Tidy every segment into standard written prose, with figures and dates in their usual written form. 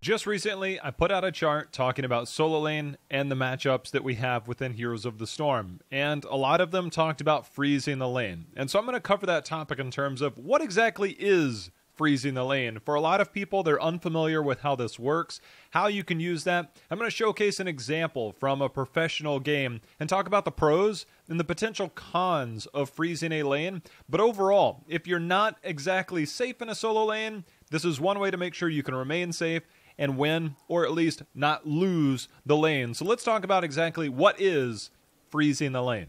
Just recently, I put out a chart talking about solo lane and the matchups that we have within Heroes of the Storm, and a lot of them talked about freezing the lane. And so I'm going to cover that topic in terms of what exactly is freezing the lane. For a lot of people, they're unfamiliar with how this works, how you can use that. I'm going to showcase an example from a professional game and talk about the pros and the potential cons of freezing a lane. But overall, if you're not exactly safe in a solo lane, this is one way to make sure you can remain safe and win, or at least not lose the lane. So let's talk about exactly what is freezing the lane.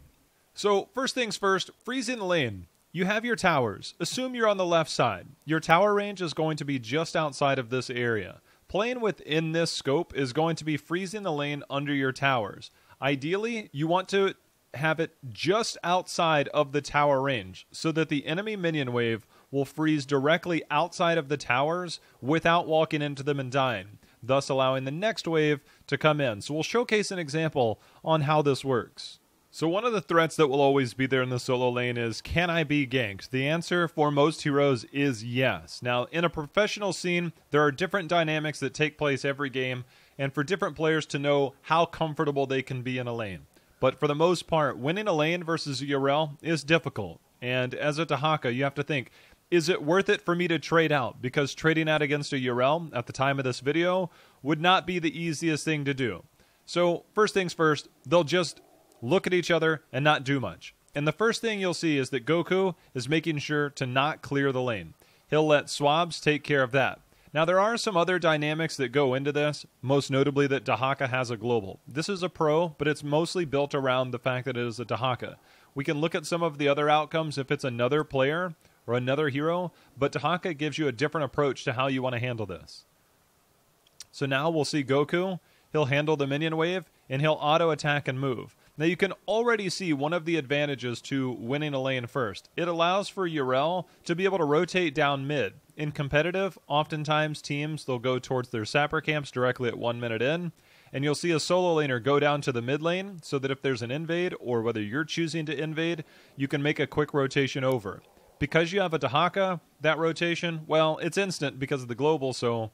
So first things first, freezing the lane. You have your towers. Assume you're on the left side. Your tower range is going to be just outside of this area. Playing within this scope is going to be freezing the lane under your towers. Ideally, you want to have it just outside of the tower range so that the enemy minion wave will freeze directly outside of the towers without walking into them and dying, thus allowing the next wave to come in. So we'll showcase an example on how this works. So one of the threats that will always be there in the solo lane is, can I be ganked? The answer for most heroes is yes. Now, in a professional scene, there are different dynamics that take place every game, and for different players to know how comfortable they can be in a lane. But for the most part, winning a lane versus a URL is difficult. And as a Dahaka, you have to think, is it worth it for me to trade out? Because trading out against a URL at the time of this video would not be the easiest thing to do. So first things first, they'll just look at each other and not do much. And the first thing you'll see is that Goku is making sure to not clear the lane. He'll let Swabs take care of that. Now there are some other dynamics that go into this, most notably that Dahaka has a global. This is a pro, but it's mostly built around the fact that it is a Dahaka. We can look at some of the other outcomes if it's another player or another hero, but Dahaka gives you a different approach to how you want to handle this. So now we'll see Goku. He'll handle the minion wave, and he'll auto-attack and move. Now you can already see one of the advantages to winning a lane first. It allows for URL to be able to rotate down mid. In competitive, oftentimes teams, they'll go towards their sapper camps directly at 1 minute in, and you'll see a solo laner go down to the mid lane so that if there's an invade, or whether you're choosing to invade, you can make a quick rotation over. Because you have a Dahaka, that rotation, well, it's instant because of the global, so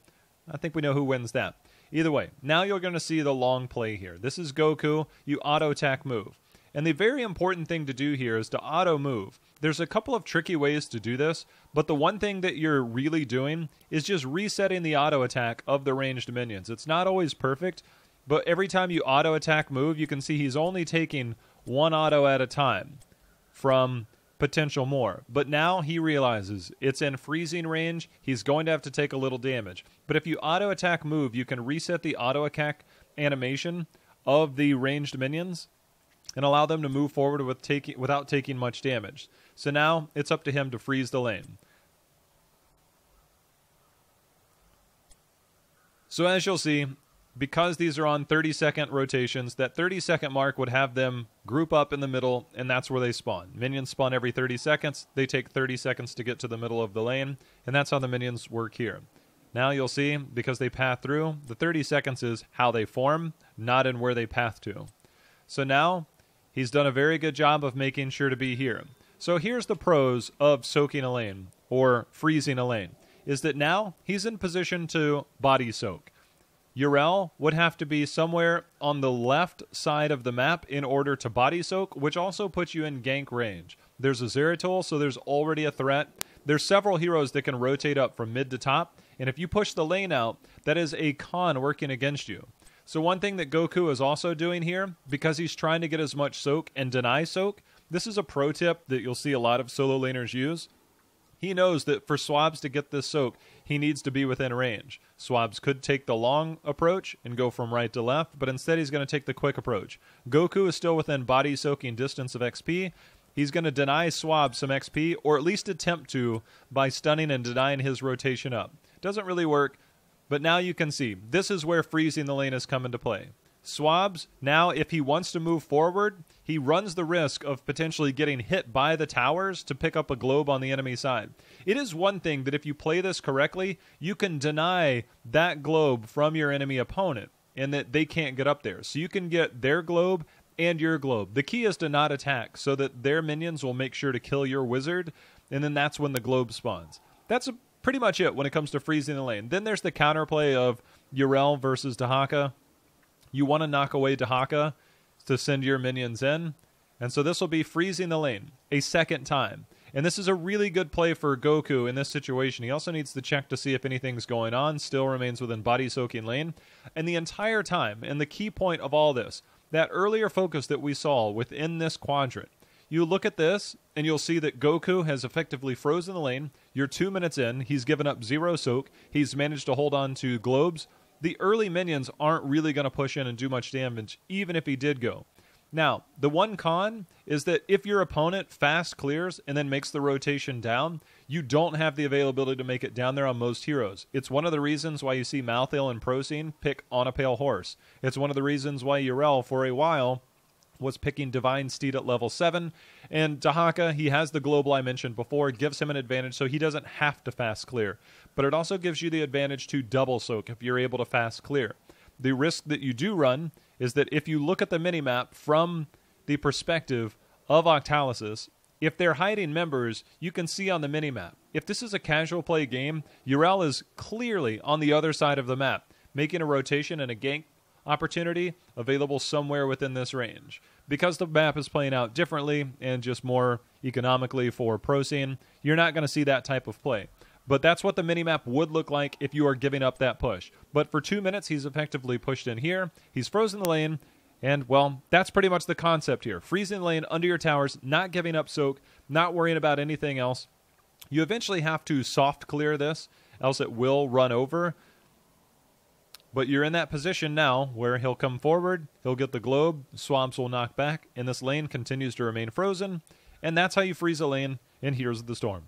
I think we know who wins that. Either way, now you're going to see the long play here. This is Goku, you auto-attack move. And the very important thing to do here is to auto-move. There's a couple of tricky ways to do this, but the one thing that you're really doing is just resetting the auto-attack of the ranged minions. It's not always perfect, but every time you auto-attack move, you can see he's only taking one auto at a time from potential more. But now he realizes it's in freezing range, he's going to have to take a little damage. But if you auto-attack move, you can reset the auto-attack animation of the ranged minions and allow them to move forward without taking much damage. So now it's up to him to freeze the lane. So as you'll see, because these are on 30-second rotations, that 30-second mark would have them group up in the middle, and that's where they spawn. Minions spawn every 30 seconds. They take 30 seconds to get to the middle of the lane, and that's how the minions work here. Now you'll see, because they path through, the 30 seconds is how they form, not in where they path to. So now, he's done a very good job of making sure to be here. So here's the pros of soaking a lane, or freezing a lane, is that now he's in position to body soak. Urel would have to be somewhere on the left side of the map in order to body soak, which also puts you in gank range. There's a Zeratul, so there's already a threat. There's several heroes that can rotate up from mid to top, and if you push the lane out, that is a con working against you. So one thing that Goku is also doing here, because he's trying to get as much soak and deny soak, this is a pro tip that you'll see a lot of solo laners use. He knows that for Swabs to get this soak, he needs to be within range. Swabs could take the long approach and go from right to left, but instead he's going to take the quick approach. Goku is still within body soaking distance of XP. He's going to deny Swab some XP, or at least attempt to, by stunning and denying his rotation up. Doesn't really work, but now you can see, this is where freezing the lane has come into play. Swabs, now if he wants to move forward, he runs the risk of potentially getting hit by the towers to pick up a globe on the enemy side. It is one thing that if you play this correctly, you can deny that globe from your enemy opponent, and that they can't get up there. So you can get their globe and your globe. The key is to not attack, so that their minions will make sure to kill your wizard, and then that's when the globe spawns. That's a pretty much it when it comes to freezing the lane. Then there's the counterplay of Yrel versus Dahaka. You want to knock away Dahaka to send your minions in. And so this will be freezing the lane a second time. And this is a really good play for Goku in this situation. He also needs to check to see if anything's going on. Still remains within body soaking lane. And the entire time, and the key point of all this, that earlier focus that we saw within this quadrant, you look at this, and you'll see that Goku has effectively frozen the lane. You're 2 minutes in. He's given up 0 soak. He's managed to hold on to globes. The early minions aren't really going to push in and do much damage, even if he did go. Now, the one con is that if your opponent fast clears and then makes the rotation down, you don't have the availability to make it down there on most heroes. It's one of the reasons why you see Malthael and Procene pick On a Pale Horse. It's one of the reasons why Yrel, for a while, was picking Divine Steed at level 7. And Dahaka, he has the global I mentioned before. It gives him an advantage, so he doesn't have to fast clear. But it also gives you the advantage to double soak if you're able to fast clear. The risk that you do run is that if you look at the minimap from the perspective of Octalysis, if they're hiding members, you can see on the minimap. If this is a casual play game, Yrel is clearly on the other side of the map, making a rotation and a gank opportunity available somewhere within this range. Because the map is playing out differently and just more economically for Procene, you're not going to see that type of play. But that's what the minimap would look like if you are giving up that push. But for 2 minutes, he's effectively pushed in here. He's frozen the lane. And, well, that's pretty much the concept here. Freezing the lane under your towers, not giving up soak, not worrying about anything else. You eventually have to soft clear this, else it will run over. But you're in that position now where he'll come forward, he'll get the globe, swamps will knock back, and this lane continues to remain frozen. And that's how you freeze a lane in Heroes of the Storm.